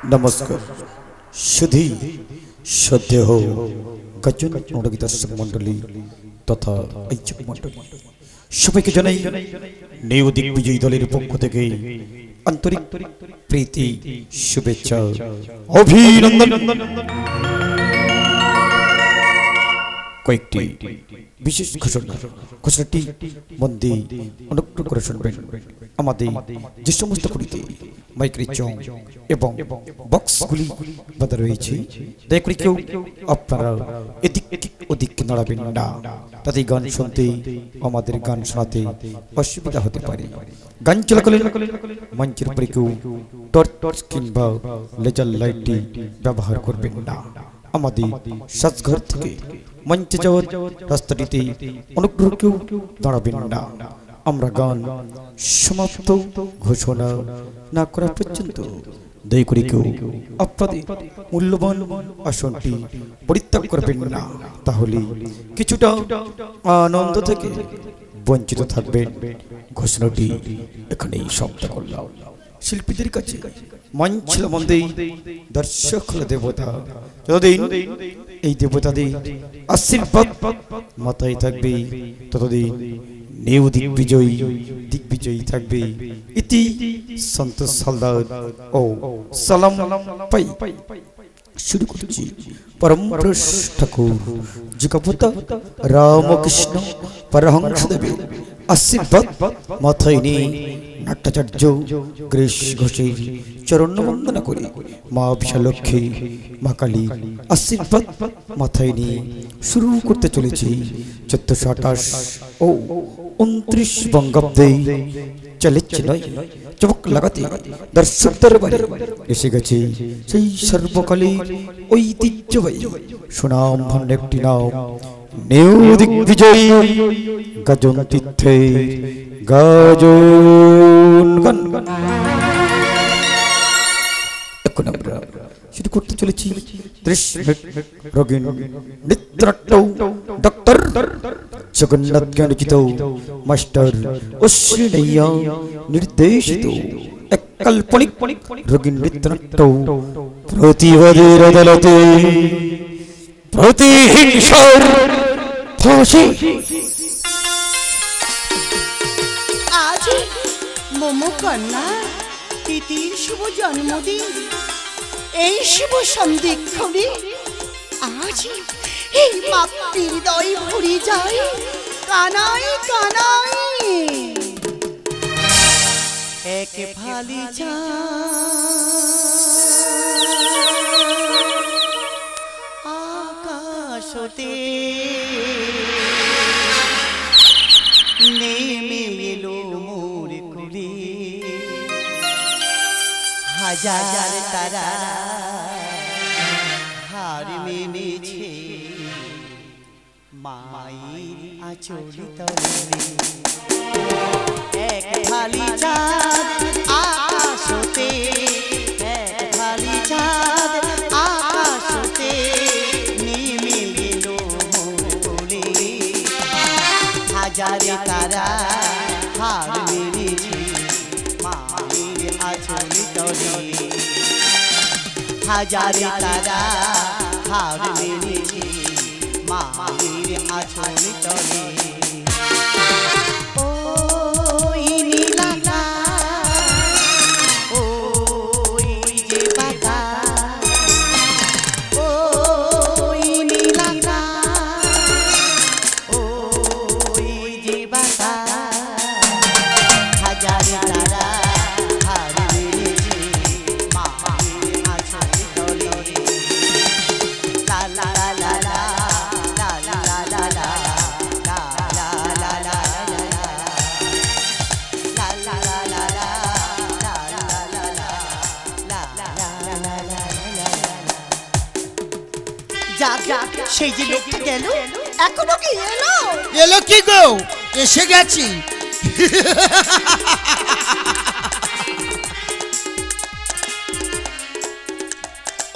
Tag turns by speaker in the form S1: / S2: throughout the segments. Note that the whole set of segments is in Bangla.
S1: नमस्कार सुधी सद्य हो गजन अनुरागी दर्शक मंडली तथा ऐच्छिक मंडली सबाइके जानाई निउ दिग्विजयी दलेर पक्ष थेके आंतरिक प्रीति शुभेच्छा अभिनंदन কয়েকটি বিশেষ ঘোষণাটি মন দিয়ে অনুগ্রহ করে শুনবেন। আমাদের যে সমস্ত কুড়িতে মাইক্রি চং এবং বক্সগুলি বাঁধা রয়েছে দয়া করে কেউ আপনারা এদিক ওদিক নাড়াবেন না, তাতে গান শুনতে আমাদের গান শোনাতে অসুবিধা হতে পারে। গান চলাকালীন মঞ্চের উপরে কেউ টর্চ কিংবা লেজার লাইটটি ব্যবহার করবেন না। আমাদের সাজঘর থেকে মঞ্চে যাওয়ার রাস্তাটিতে অনুগ্রহ কেউ দাঁড়াবেন না। আমরা গান সমাপ্ত ঘোষণা না করা পর্যন্ত দয়া করে কেউ আপনাদের মূল্যবান আসনটি পরিত্যাগ করবেন না, তাহলে কিছুটা আনন্দ থেকে বঞ্চিত থাকবেন। ঘোষণাটি এখানেই সমাপ্ত করলাম। শিল্পীদের কাছে মঞ্চ মন্দির দর্শক দেবতা, যতদিন এই দেবতাদের আশীর্বাদ মাথায় থাকবে ততদিন নিউ দিগ্বিজয়ী থাকবে। ইতি সন্তোষ হালদার ও সালাম পাই শুরু করছি। পরম পুরুষ ঠাকুর যুগপতা রামকৃষ্ণ পরমহংসদেবের আশীর্বাদ মাথায় নিয়ে নাট্যাচার্য গ্রেশ ঘোষের চরণ বন্দনা করে মা বিশালক্ষী মা কালীর আশীর্বাদ মাথায় নিয়ে শুরু করতে চলেছি 1428 ও 29 বঙ্গাব্দে চলেছে নয় চমক লাগাতে দর্শক দরবারে এসে গেছে সেই সর্বকালের ঐতিহ্যবাহী সুনাম ধন্য একটি নাম নিউ দিগ্বিজয়ী গাজন তীর্থে গাজন গান। এখন আমরা শুরু করতে চলেছি 30 মিনিট রঙিন নৃত্যনাট্য ডক্টর জগন্নাথ জ্ঞানচিত মাস্টার অশ্বিনাইয়া নির্দেশিত এক কাল্পনিক রঙিন নৃত্যনাট্য প্রতিবাদের আদালতে প্রতিহিংসার ফাঁসি।
S2: আজ মোমো কন্যা তিতির শুভ জন্মদিন। এই শুভ সন্ধিক্ষণে আজ এই মাতৃ হৃদয় ভরে যায় কানাই কানাই। এক ভালি আকাশতে নেমে এলো মোর কুলে, হাজার তারা হার মেনেছে মায়ের আঁচল তলে। এক ভালি চাঁদ আকাশতে, এক ভালি চাঁদ আকাশতে নেমে এলো মোর কোলে, হাজার তারা হার মেনেছে মায়ের আঁচল তলে। হাজার তারা হার মেনেছে মায়ের আঁচল তলে। ওই নীলা ওই যে পাতা, ওই নীলা ওই যে পাতা, হাজার তারা হার মেনেছে মায়ের আঁচল তলে। লা লা লা লা লা লা লা লা সেই যে লোকটা গেল এখনো কি এলো?
S3: এলো কি গো? এসে গেছি।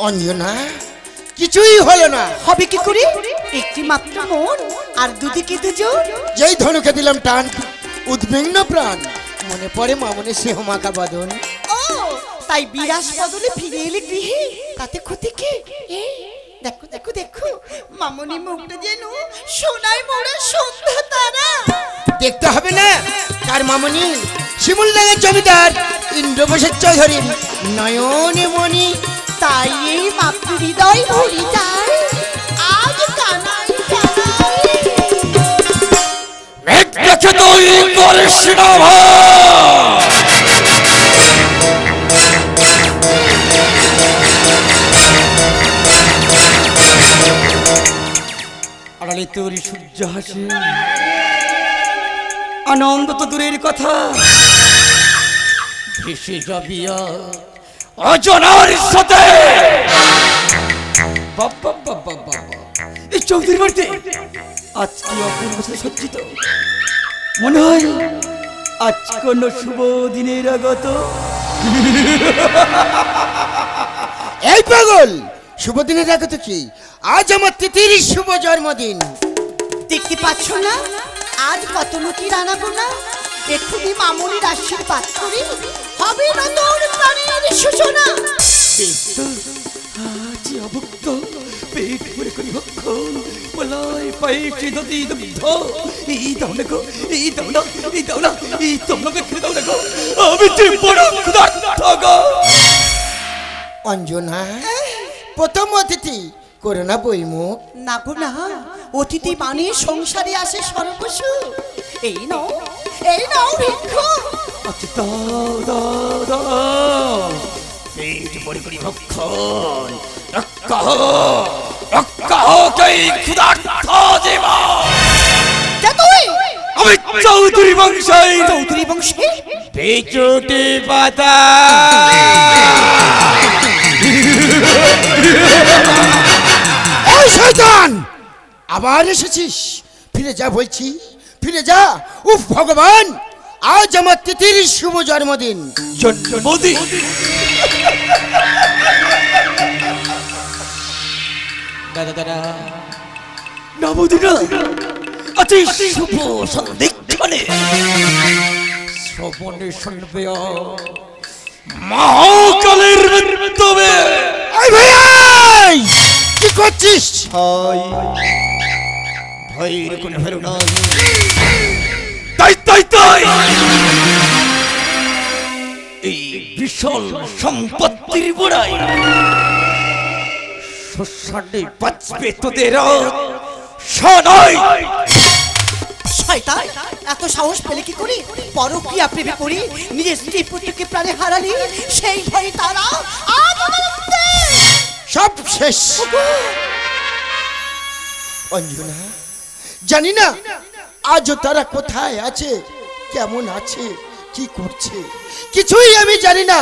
S3: অঞ্জনা কিছুই হলো না।
S2: হবে কি করে? একটি মাত্র মন আর দুদিকে দুজন।
S3: যেই ধনুকে দিলাম টান উদ্বিগ্ন প্রাণ, মনে পড়ে মামনের স্নেহ মাখা বদন।
S2: ও তাই বিরাস বদলে ফিরে এলে গৃহে, তাতে ক্ষতি কি? দেখো দেখো দেখো, মামনি মুখটা যেন সোনায় মোড়া সন্ধ্যা তারা।
S3: দেখতে হবে না কার মামনি? শিমুলডাঙ্গার জমিদার ইন্দ্রপ্রসাদ চৌধুরীর নয়নে মনি।
S2: তাই এই মাতৃ হৃদয় ভরি যায় আজ কানাই কানাই।
S1: দেখে তুই করিস না ভাই, আড়ালে তোর সূর্য হাসে, আনন্দ তো দূরের কথা, ভেসে যাবি অজনার সাথে। বাবা বাবা বাবা, এই চৌধুরী বাড়িতে আজ কি অপূর্ব সজ্জিত, মনে হয় আজ কোন শুভ দিনের আগত।
S3: এই পাগল, শুভ দিনের আগত কি? আজ আমার তিথির শুভ জন্মদিন।
S2: দেখতে পাচ্ছ না আজ কত লোকের আনাগোনা? এক্ষুনি মামনির আশীর্বাদ করি, হবে নতুন প্রাণের সূচনা।
S1: আজ অভুক্ত পেট ভরে করি ভক্ষণ, বলাই পায়েসে দধি দুগ্ধ, এই দাও না গো, এই দাও না, এই দাও না, এই তোমাকে খেয়ে দাও না গো, আমি যে বড় ক্ষুধার্ত গো।
S3: অঞ্জনা, প্রথম অতিথি করো না বইমুখ।
S2: না গো না, অতিথি মানে সংসারে আসে সর্বস্ব। এই নাও, এই নাও ভিক্ষু।
S1: আচ্ছা দাও দাও দাও, পেট ভরে করি ভক্ষণ, রক্ষা হোক এই ক্ষুধার্ত জীবন।
S2: কে তুই?
S1: আমি চৌধুরী বংশী,
S2: চৌধুরী বংশী?
S1: পেচুটি পাতা।
S3: এই শয়তান, আবার এসেছিস? ফিরে যা বলছি, ফিরে যা। উফ ভগবান, আজ আমার তিথির শুভ জন্মদিন।
S1: জন্মদিন দাদা দাদা নবদিনা, আজ শুভ সন্ধিক্ষণে শ্রবণে শুনবে মহাকালের মৃত্যুবে।
S3: এই ভাই, কি করছিস?
S1: ভয়ের কোন ভেরু নাই, তাই তাই তাই এই বিশাল সম্পত্তির বড়াই শ্মশানে বাঁচবে তোদের শোনাই।
S2: শয়তান, এত সাহস পেলে কি করি? পরকীয়া প্রেমে পড়ি নিজের স্ত্রী পুত্রকে প্রাণে হারালি, সেই ভয়ে তারা আজ মুক্তি।
S3: সব শেষ। অঞ্জনা, জানি না আজও তারা কোথায় আছে, কেমন আছে, কি করছে, কিছুই আমি জানি না,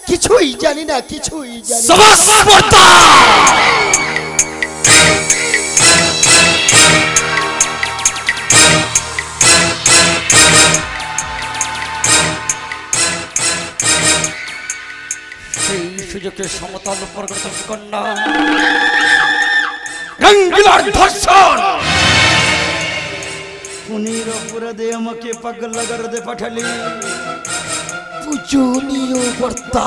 S3: কিছুই জানি না, কিছুই জানি না।
S1: সেই সুযোগে সমতল পর্বত কন্যা রঙ্গিলার ধর্ষণ, খুনির অপরাধে আমাকে পাগলা গারদে পাঠালি। পূজনীয় বর্তা,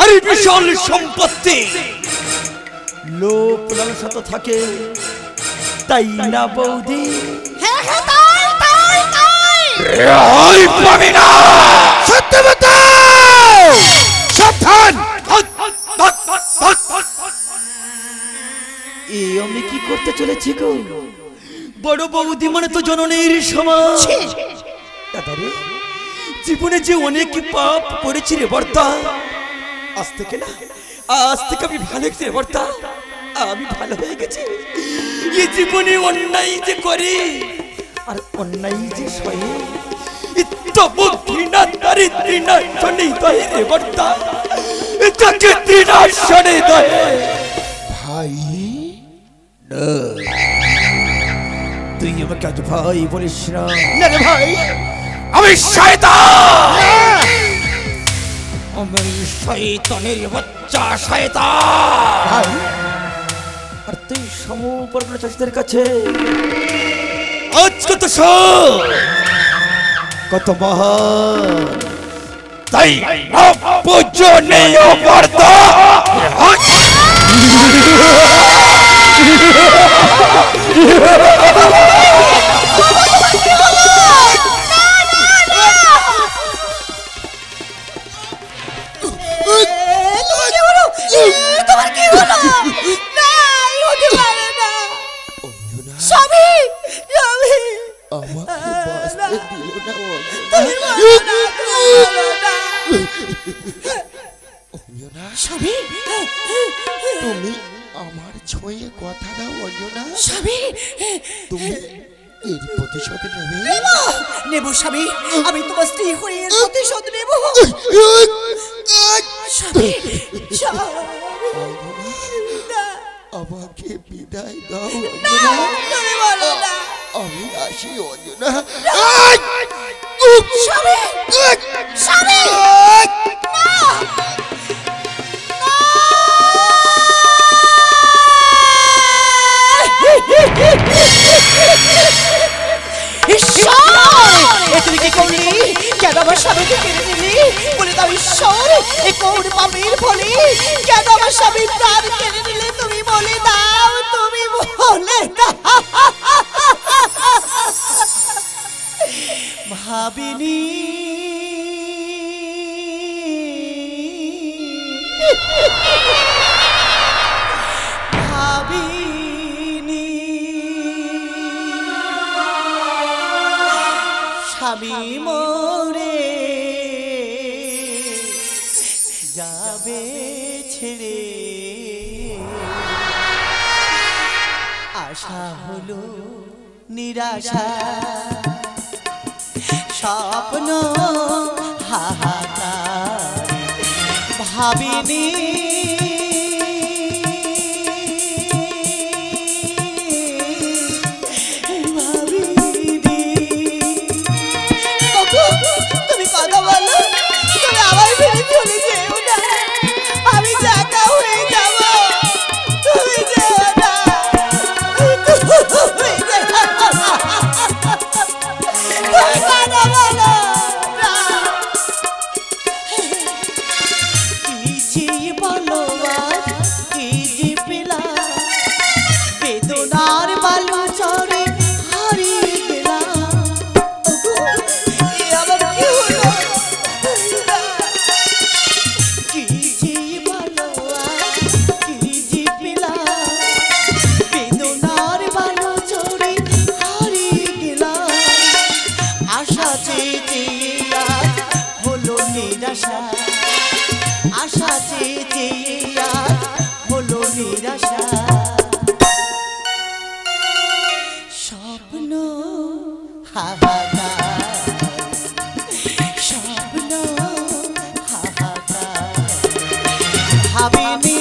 S1: আরে বিশাল সম্পত্তি লোভ লালসা তো থাকে, তাই না বৌদি?
S2: হ্যাঁ হ্যাঁ, তাই তাই তাই।
S1: রেহাই পাবি না।
S3: সত্যবতী, সাবধান।
S1: এই আমি কি করতে চলেছি গো? বড় বৌদি মানে তো জননীর সমান। দাদারে, জীবনে যে অনেক পাপ করেছি রে বর্তা, আজ থেকে না, আজ থেকে আমি ভালো হয়েছি রে বর্তা, আমি ভালো হয়ে গেছি। এই জীবনে অন্যায় যে করে আর অন্যায় যে সয়ে, তবু ঘৃণা তারি তৃণাশনে দয়ে রে বর্তা, যাকে তৃণাশনে দয়ে।
S3: ভাই,
S1: তুই আমাকে আজ ভাই বলিস না।
S3: না রে ভাই,
S1: আমি শয়তান, আমি শয়তানের বাচ্চা শয়তান।
S3: ভাই,
S1: আর তুই সমপর্ণ চাষিদের কাছে আজ কত কত মহান তাই পূজনীয় বর্দা
S2: তোমার কি হলো? না, হতে পারে না। স্বামী, স্বামী,
S3: আমাকে বাঁচতে দিল না অঞ্জনা।
S2: স্বামী,
S3: তুমি আমার ছয়ে কথা দাও অঞ্জনা।
S2: স্বামী,
S3: তুমি এর প্রতিশোধ নেবে।
S2: নেব স্বামী, আমি তোমার স্ত্রী হয়ে এর প্রতিশোধ নেব। স্বামী,
S3: আমাকে বিদায় দাও অঞ্জনা।
S2: তুমি বলো না।
S3: আমি আসি অঞ্জনা।
S2: স্বামী, স্বামী, তুমি কি করলি? কেন আমার স্বামীকে কেড়ে নিলি? বলে দাও ঈশ্বর, এ কোন পাপের ফলে কেন আমার স্বামীর প্রাণ কেড়ে নিলে? তুমি বলে দাও, তুমি বলে দাও। ভাবিনি ভাবিনি স্বামী মোরে যাবে ছেড়ে। আশা হলো নিরাশা, স্বপ্ন হাহাকার। ভাবিনি তুমি কথা বলো, তুমি আবার ফিরে চলে যেও না, আমি একা হয়ে যাব। তুমি যেও না, তুমি কথা বলো না। কি যে বলো আজ, কি যে পেলাম, বেদনার বালু চরে হারিয়ে গেলাম। আশা চেয়ে হলো নিরাশা, স্বপ্ন হাহাকার, স্বপ্ন হাহাকার। ভাবিনি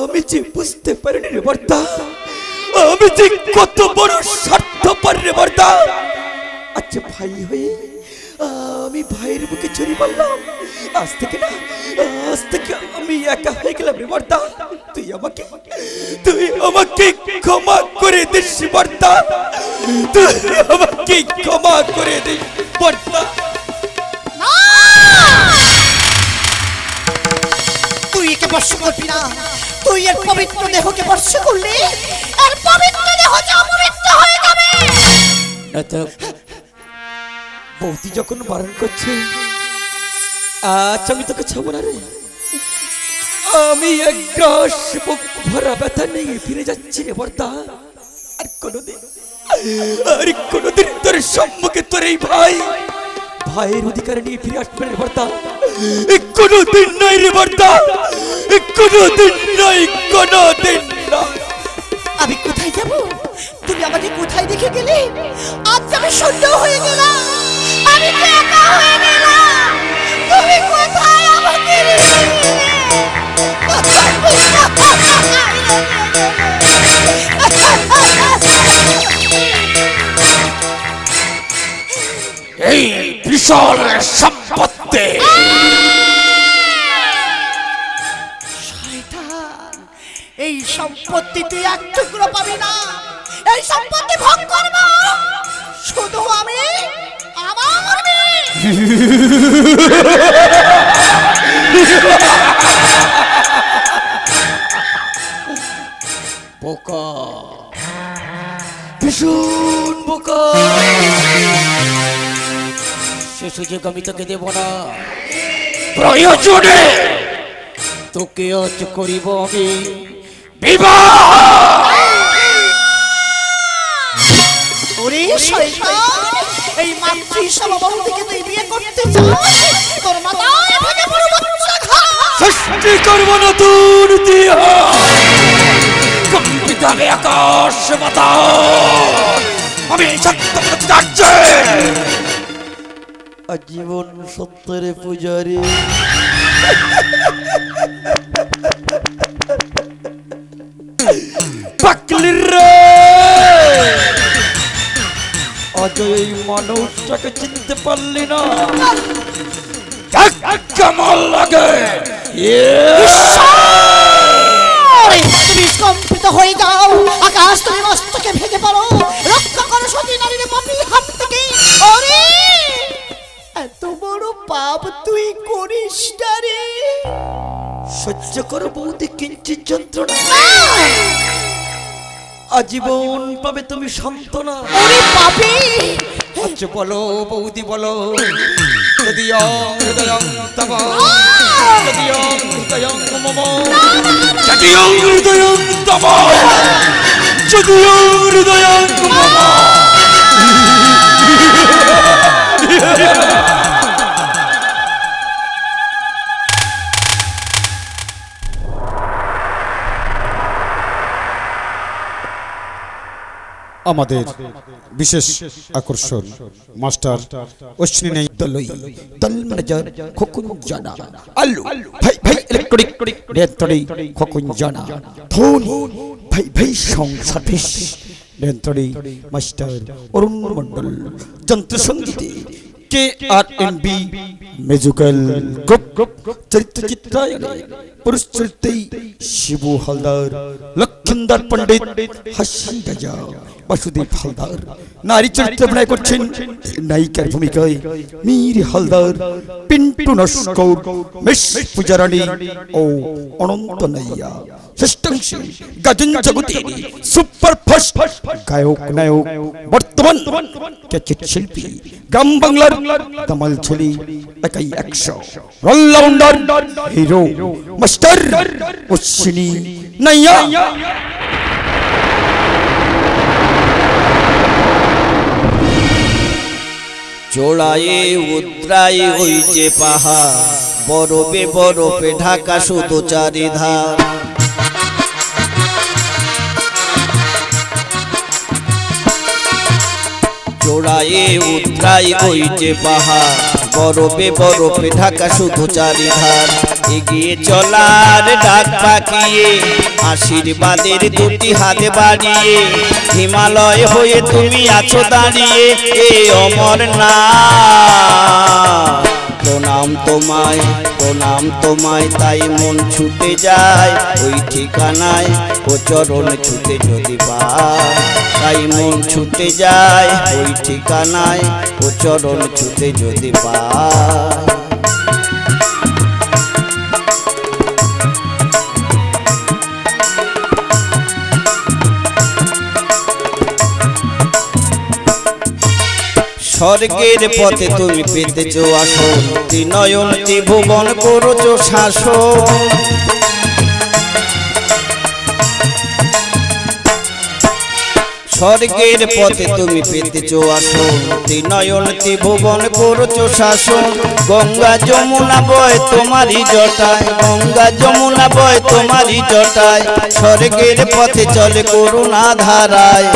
S1: আমি যে বুঝতে পারিনি রে বর্দা, আমি যে কত বড় স্বার্থপর রে বর্দা। আচ্ছা ভাই হয়ে আমি ভাইয়ের বুকে চুরি মারলাম, আজ থেকে আমি একা হয়ে গেলাম রে বর্দা। তুই আমাকে ক্ষমা করে দিস বর্দা, তুই আমাকে ক্ষমা করে দিস বর্দা।
S2: তুই একে বর্ষ করবি না, তুই এর পবিত্র দেহকে বর্ষ করলে আর পবিত্র দেহ যে অপবিত্র হয়ে যাবে।
S1: বৌদি যখন বারণ করছে, আচ্ছা আমি তোকে ছাবো না রে। আমি এক গ্রাস বুক ভরা ব্যথা নিয়ে ফিরে যাচ্ছি রে বর্দা। আর কোনোদিন তোর সম্মুখে তোর এই ভাইয়ের অধিকার নিয়ে ফিরে আসবে রে বর্দা। কোনোদিন নাই রে বর্দা, কোনোদিন নাই, কোনোদিন না।
S2: আমি কোথায় যাব? তুমি আমাকে কোথায় দেখে গেলে? আজ আমি শূন্য হয়ে গেলাম, আমি একা হয়ে গেলাম। তুমি কোথায় আমাকে
S1: এই বিশাল
S2: সাবধান, এই সম্পত্তি তুই এক টুকরো পাবি না। এই সম্পত্তি ভোগ করব শুধু আমি, আমার মেয়ে।
S1: বোকা, ভীষণ বোকা। সে সুযোগ আমি তোকে দেব না। প্রয়োজনে তোকে আজ করিব আমি বিবাহ।
S2: ওরে শয়তান, এই মাতৃ সমবাহুটিকে তুই বিয়ে করতে চাস? তোর মাথায় ভেঙে পড়ব
S1: সৃষ্টি করব নতুন ইতিহাস, কম্পিত হবে আকাশ বাতাস। আমি সত্য বলতে যাচ্ছি, আজীবন সত্যের পূজারি। পাকলির রে, আজ এই মানুষটাকে চিনতে পারলি না? কেমন লাগে?
S2: তুমি কম্পিত হয়ে যাও, আকাশ তুমি মস্তকে ভেঙে পড়ো, রক্ষা করো সতী নারীর পাপীর হাত থেকে। ওরে এত বড় পাপ তুই করিস না রে।
S1: সহ্য করো বৌদি কিঞ্চিত যন্ত্রণা, আজীবন পাবে তুমি সান্ত্বনা।
S2: ওরে পাপী,
S1: আচ্ছা বলো বৌদি বলো, যদি হৃদয়ং তব, যদি হৃদয়ং মম, যদি হৃদয়ং তব, যদি হৃদয়ং মম।
S4: আমাদের বিশেষ আকর্ষণ মাস্টার অশ্বিনী নেই
S1: দলই দল ম্যানেজার খোকুন জানা আলু ভাই ভাই ইলেকট্রিক রেতড়ি খোকুন জানা ধোনি ভাই ভাই সংসার বিশ রেতড়ি মাস্টার অরুণ মণ্ডল যন্ত্র সঙ্গীতে KRNB মিউজিক্যাল গ্রুপ চরিত্র চিত্রায়নে পুরুষ চরিত্রে শিবু হালদার, লক্ষিন্দর পণ্ডিত, হাসি রাজা বাসুদেব হালদার। নারী চরিত্রে অভিনয় করছেন নায়িকার ভূমিকায় মীর হালদার, পিন্টু নস্কর, মিস পূজারানী ও অনন্ত নাইয়া। ষষ্ঠাংশে গাজন জগতের সুপারফাস্ট গায়ক নায়ক বর্তমান ক্যাচেট শিল্পী, গ্রাম বাংলার কামাল ছেলে, একাই 100 allrounder hero master Ashwini Naiya.
S5: চোড়ায়ে উদ্রায় ওই যে পাহাড়, বরফে বরফে ঢাকা শুধু চারিধার। চোড়ায়ে উদ্রায় ওই যে পাহাড়, বরফে বরফে ঢাকা শুধু চারিধার। এগিয়ে চলার ডাক পাকিয়ে, আশীর্বাদের দুটি হাতে বাড়িয়ে, হিমালয় হয়ে তুমি আছো দাঁড়িয়ে এ অমর না। প্রণাম তোমায়, প্রণাম তোমায়, তাই মন ছুটে যায় ওই ঠিকানায়, ও চরণ ছুটে যদি পায়। তাই মন ছুটে যায় ওই ঠিকানায়, ও চরণ ছুটে যদি পায়। স্বর্গের পথে তুমি পেতেছো আসন, ত্রিনয়ন ত্রিভুবন করেছো শাসন। স্বর্গের পথে তুমি পেতেছো আসন, ত্রিনয়ন ত্রিভুবন করেছো শাসন। গঙ্গা যমুনা বয় তোমারই জটায়, গঙ্গা যমুনা বয় তোমারই জটায়। স্বর্গের পথে চলে করুণা ধারায়,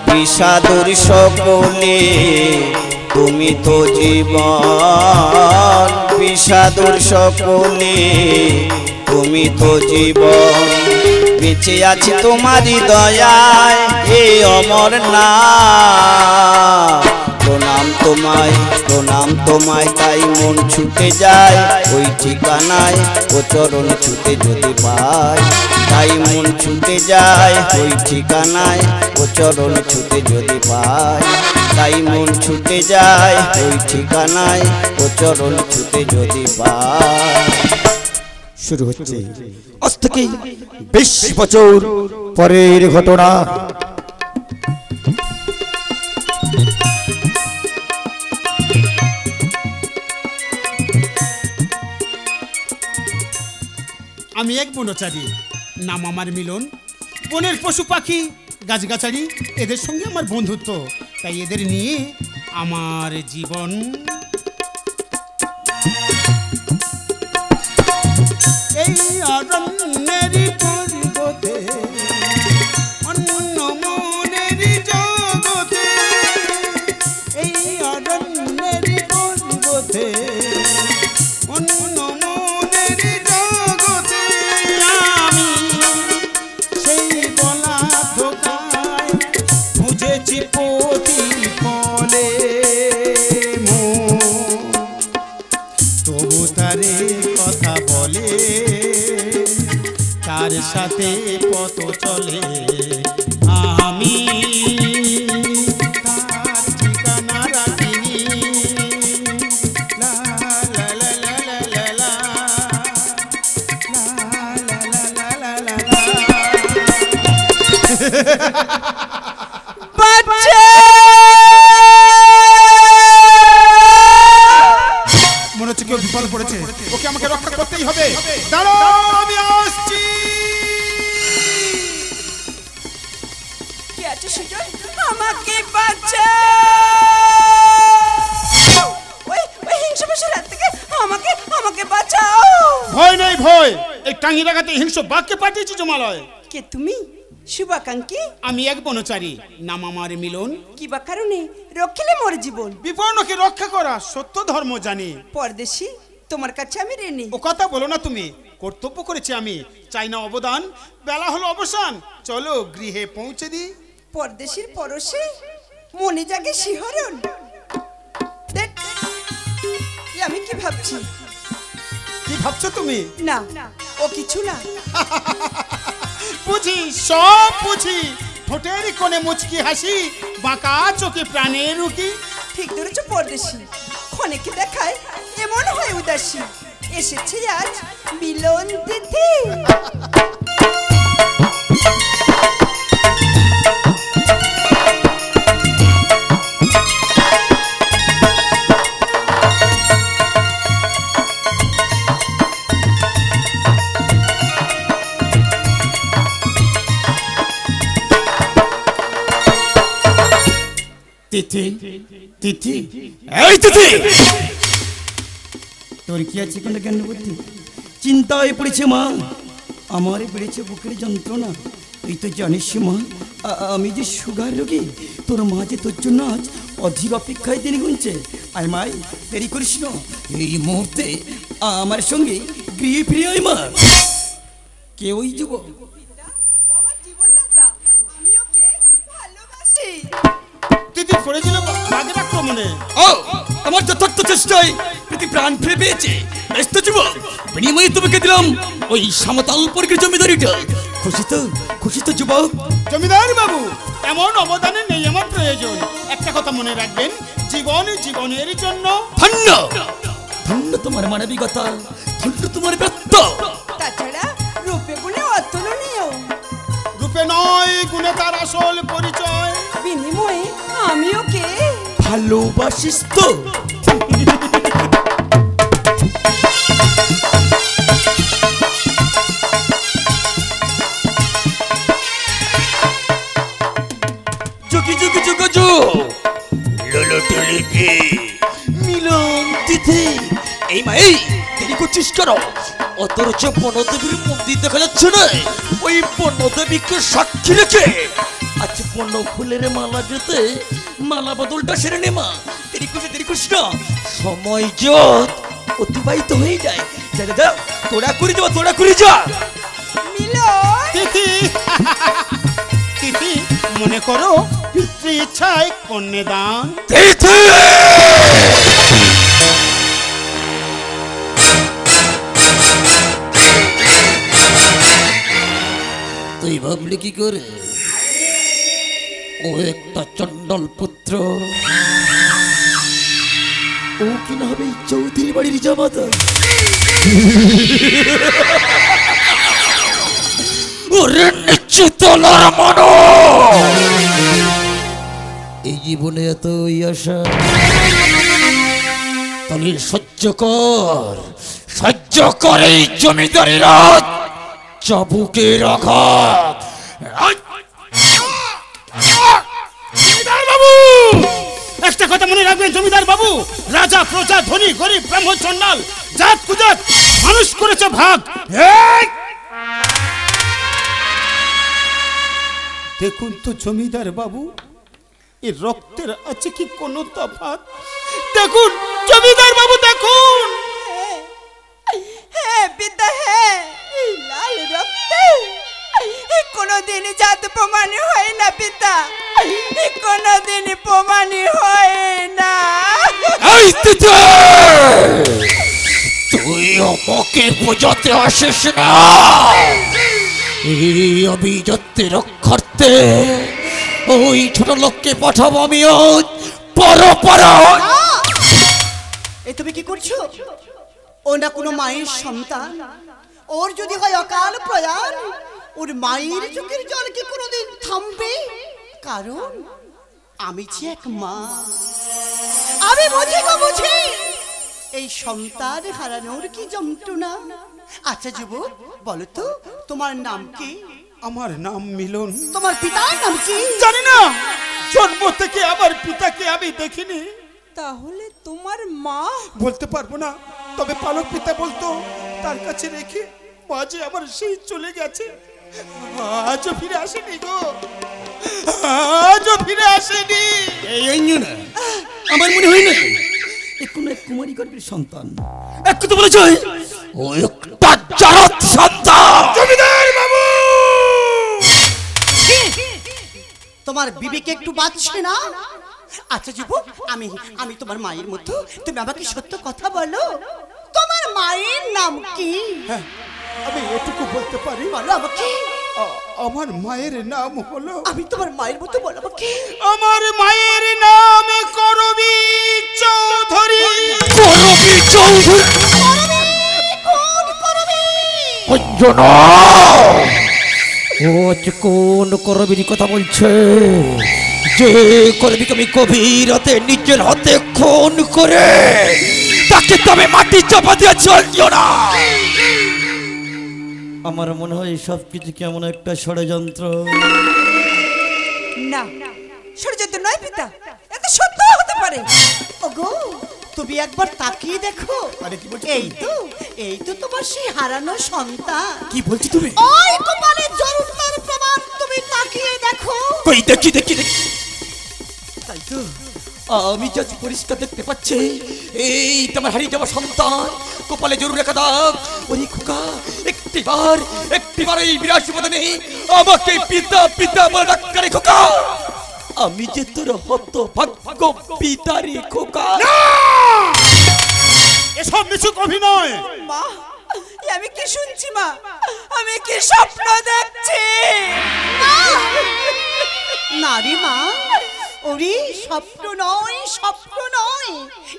S5: বিষাদর সকলে তুমি তো জীবন। বিষাদর সকলে তুমি তো জীবন। বেঁচে আছি তোমারই দয়ায় এ অমর না। প্রণাম তোমায় তাই মন ছুটে যায় ওই ঠিকানায় ও চরণ ছুটে যদি পাই তাই মন ছুটে যায় ওই ঠিকানায় ও চরণ ছুটে যদি পাই তাই মন ছুটে যায় ওই ঠিকানায় ও চরণ ছুটে যদি পাই।
S4: শুরু হচ্ছে
S1: আজ থেকে 20 বছর
S4: পরের ঘটনা।
S6: আমি এক বনচারী, নাম আমার মিলন। বনের পশু পাখি গাছগাছালি এদের সঙ্গে আমার বন্ধুত্ব, তাই এদের নিয়ে আমার জীবন। এই অরণ্যেরই পর্বতে অন্য মনেরই জগতে, এই অরণ্যেরই পর্বতে অন্য মনেরই জগতে আমি সেই বলা ধোকায় বুঝেছি প্রতিফলে তবু তারে কথা বলে তার সাথে পথ চলে আমি তার ঠিকানা রাখিনি। লা লা লা লা লা লা লা, লা লা লা লা লা লা। মনে হচ্ছে কেউ বিপদ পড়েছে, ওকে আমাকে রক্ষা করতেই হবে। দাঁড়াও, আমি আসছি।
S2: কে আছে সেটা? আমাকে বাঁচাও! ওই হিংস্র পশুর হাত থেকে আমাকে বাঁচাও!
S6: ভয় নাই ভয়, এই টাঙ্গি লাগাতে হিংস্র বাঘকে পাঠিয়েছি জমালয়।
S2: কে তুমি? শুভাকাঙ্ক্ষী?
S6: আমি এক বনচারী, নাম আমার মিলন।
S2: কি বা কারণে রক্ষিলে মোর জীবন?
S6: বিপন্নকে রক্ষা করা সত্য ধর্ম জানি।
S2: পরদেশী, তোমার কাছে আমি ঋণী।
S6: ও কথা বলো না তুমি, কর্তব্য করেছি আমি, চাই না অবদান। বেলা হলো অবসান, চলো গৃহে পৌঁছে দিই।
S2: পরদেশীর পরশে মনে জাগে শিহরণ। দেখ, আমি কি ভাবছি?
S6: কি ভাবছো তুমি?
S2: না, ও কিছু না।
S6: বুঝি, সব বুঝি। ঠোঁটের কোণে মুচকি হাসি, বাঁকা চোখে প্রাণের রুকি।
S2: ঠিক ধরেছ পরদেশী, ক্ষণেকে দেখায় এমন হয় উদাসী। এসেছে আজ মিলন তিথি।
S1: তিথি, তিথি, এই তিথি, তোর কি আছে কেন জ্ঞান বুদ্ধি? চিন্তায় পড়েছে মা, আমার বেড়েছে বুকের যন্ত্রণা। তুই তো জানিস মা, আমি যে সুগার রোগী। তোর মা যে তোর জন্য আজ অধীর অপেক্ষায় দিন গুনছে। আয় মাই, দেরি করিস না, এই মুহূর্তে আমার সঙ্গে গৃহে ফিরে আয় মা। কে ওই যুবক?
S2: আমার জীবনদাতা, আমি ওকে ভালোবাসি।
S6: তিথি পড়েছিল বাঘের আক্রমণে।
S1: ও, আমার যথার্থ চেষ্টায় প্রতি প্রাণ ফিরে পেয়েছে। ব্যস্ত যুবক, বিনিময়ে তোমাকে দিলাম ওই সমতল পর্গের জমিদারিটা। খুশি তো যুবক?
S6: জমিদার বাবু, এমন অবদানে নেই আমার প্রয়োজন। একটা কথা মনে রাখবেন, জীবন জীবনের জন্য।
S1: ধন্য ধন্য তোমার মানবিকতা, ধন্য তোমার ব্যক্ত।
S2: তাছাড়া রূপে গুণে অতুলনীয়।
S6: রূপে নয়, গুণে তার আসল পরিচয়।
S2: বিনিময়ে আমি ওকে
S1: ভালোবাসিস তো? যুগি যুগি যুগ যুগ মিলন তিথি। এই মা, এই দেরি করছিস কেন? অতর্চ বনদেবীর মন্দির দেখা যাচ্ছে না? ওই বনদেবীকে সাক্ষী রেখে আজ বন ফুলের মালা যেতে মালা বদলটা সেরে নে মা। দেরি করিস না, সময় যত অতিবাহিত হয়ে যায়। যা যা, তোরা করি যা।
S2: মিলন।
S6: তিথি, তিথি, মনে করো স্ত্রী ইচ্ছায় কন্যাদান।
S1: তুই ভাবলি কি করে ও একটা চণ্ডাল পুত্র, ও কিনা হবে চৌধুরী বাড়ির জামাতা? ওরে নিশ্চিত এই জীবনে এত আশা, তাহলে সহ্য কর এই জমিদারি রাত চাবুকের আঘাত।
S6: জমিদার বাবু, একটা কথা মনে রাখবেন জমিদার বাবু, রাজা প্রজা ধনী গরিব ব্রাহ্মণ চন্ডাল জাত কুজাত মানুষ করেছে ভাগ। দেখুন তো জমিদার বাবু, এর রক্তের আছে কি কোনো তফাৎ? দেখুন জমিদার বাবু, দেখুন।
S2: হ্যাঁ পিতা, হ্যাঁ, এই লাল রক্তে কোনোদিন জাত প্রমাণ হয় না পিতা, কোনোদিন প্রমাণ হয় না।
S1: তুই আমাকে বোঝাতে আসিস না, এই অভিজাত্যের রক্ষার্থে ওই ছোট লোককে পাঠাবো আমি।
S2: এ তুমি কি করছো? ও না কোনো মায়ের সন্তান, ওর যদি হয় অকাল প্রয়াণ, ওর মায়ের চোখের জল কি কোনোদিন থামবে? কারণ আমি যে এক মা, আমি বুঝি গো বুঝি এই সন্তান হারানোর কি যন্ত্রণা। আচ্ছা যুবক, বলো তো তোমার নাম কি?
S6: আমার নাম মিলন।
S2: তোমার পিতার নাম কি?
S6: জানি না, জন্ম থেকে আমার পিতাকে আমি দেখিনি।
S2: তাহলে তোমার মা?
S6: বলতে পারবো না, তবে পালক পিতা বলতো তার কাছে রেখে মাঝে আমার সেই চলে গেছে, আজও ফিরে আসেনি গো, আজও ফিরে আসেনি।
S1: এই অঞ্জনা, আমার মনে হয় না কোন এক কুমারী গর্ভের সন্তান। একটু তো বলেছ ও একটা জারদ সন্তান।
S6: জমিদার বাবু,
S2: তোমার বিবেকে একটু বাঁচছে না? আচ্ছা যুবক, আমি তোমার মায়ের মতো, তুমি আমাকে সত্য কথা বলো, তোমার মায়ের নাম কি?
S6: হ্যাঁ, আমি এটুকু বলতে পারি।
S2: বলো আমাকে।
S6: আমার মায়ের নাম হলো,
S2: আমি তোমার মায়ের মতো, বলো আমাকে।
S6: আমার মায়ের নাম করবী চৌধুরী।
S1: করবী চৌধুরী?
S2: কোন করবী?
S1: অঞ্জনা, ও কোন করবীর কথা বলছে? যে করবীকে আমি গভীর রাতে নিজের হাতে খুন করে তাকে তবে মাটি চাপা দিয়েছি। অঞ্জনা, আমার মনে হয় সবকিছু কেমন একটা ষড়যন্ত্র।
S2: না, ষড়যন্ত্র নয় পিতা, এটা সত্য হতে পারে। ওগো, তুমি একবার তাকিয়ে দেখো। এই তো তোমার সেই হারানো সন্তান।
S1: কি বলছি তুমি?
S2: ওই কপালে জরুরতার প্রমাণ, তুমি তাকিয়ে দেখো।
S1: কই দেখি দেখি দেখি। তাই তো আমি যা পরিষ্কার দেখতে পাচ্ছি, এই তোমার হারিয়ে যাওয়া সন্তান, কপালে জরুর রেখা দাগ। ওই খোকা একটিবার এই বিরাশি বদনে আমাকে পিতা পিতা বলে ডাক্তারি খোকা। আমি যে তোর হতভাগ্য পিতারি খোকা।
S6: এসব মিছুক অভিনয়।
S2: মা, আমি কি শুনছি মা? আমি কি স্বপ্ন দেখছি? নারী মা, ওরে স্বপ্ন নয়, স্বপ্ন নয়,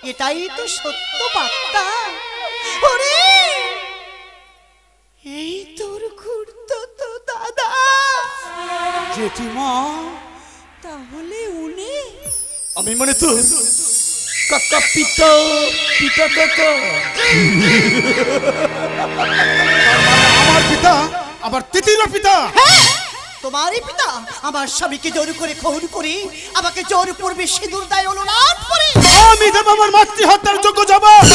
S2: এটাই তো সত্য বার্তা। ওরে, এই তোর ঘুরতো তো দাদা
S6: জেঠিমা।
S2: তাহলে উনি?
S1: আমি মনে তো কাকা পিতা পিতা কাকা।
S6: আমার পিতা আবার তিতির পিতা?
S2: তোমারই পিতা আমার স্বামীকে জোর করে খুন করে আমাকে জোর পূর্বে সিঁদুর দেয় অনুলাপ করে।
S6: আমি দেব আমার মাতৃহত্যার যোগ্য জবাব।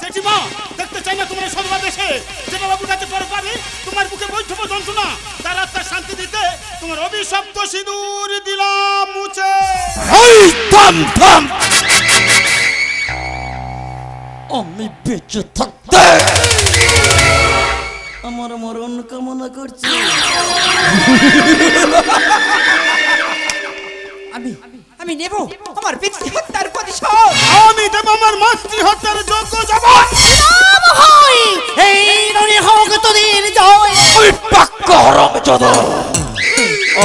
S6: জেঠিমা, দেখতে চাই না তোমার সর্বা দেশে যেটা বাবুর কাছে পরে পাবে তোমার বুকে বৈঠব যন্ত্রণা, তার আত্মার শান্তি দিতে তোমার অভিশপ্ত সিঁদুর দিলাম মুছে।
S1: থাম থাম, আমি বেঁচে থাকতে আমার মরণ কামনা করছি।
S2: আমি নেব আমার পিতৃ হত্যার প্রতিশোধ।
S6: আমি দেব আমার মাতৃ হত্যার যোগ্য যাব।
S2: নাম হয় এই রণে হোক তোদের জয়।
S1: ওই পাক্কা হারামজাদা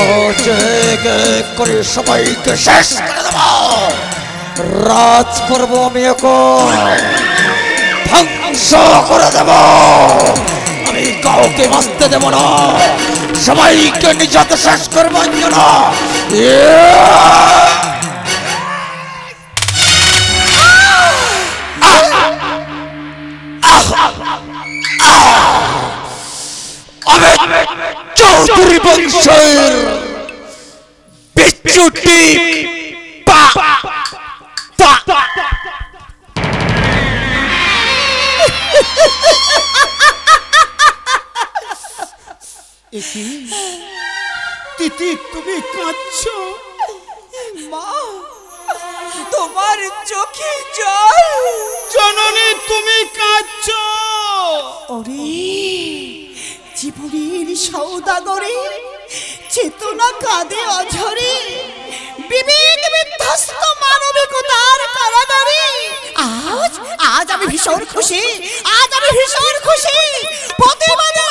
S1: আজ এক এক করে সবাইকে শেষ করে দেব। রাজ করব আমি এখন, ধ্বংস করে দেব। আমি কাউকে বাঁচতে দেব না, সবাইকে নিজেতে শেষ করব। অঞ্জনা চৌধুরী বংশের বিচ্যুতি পা পা
S6: তিতি তুমি কাঁদছো?
S2: মা তোমার চোখে জল।
S6: জননী তুমি কাঁদছো?
S2: ওরে জীবনের সৌদাগরে চেতনা কাঁদে অঝরে, বিবেক বিধ্বস্ত মানবিকতার কারাগারে। আজ আজ আমি ভীষণ খুশি, আজ আমি ভীষণ খুশি। প্রতিবাদে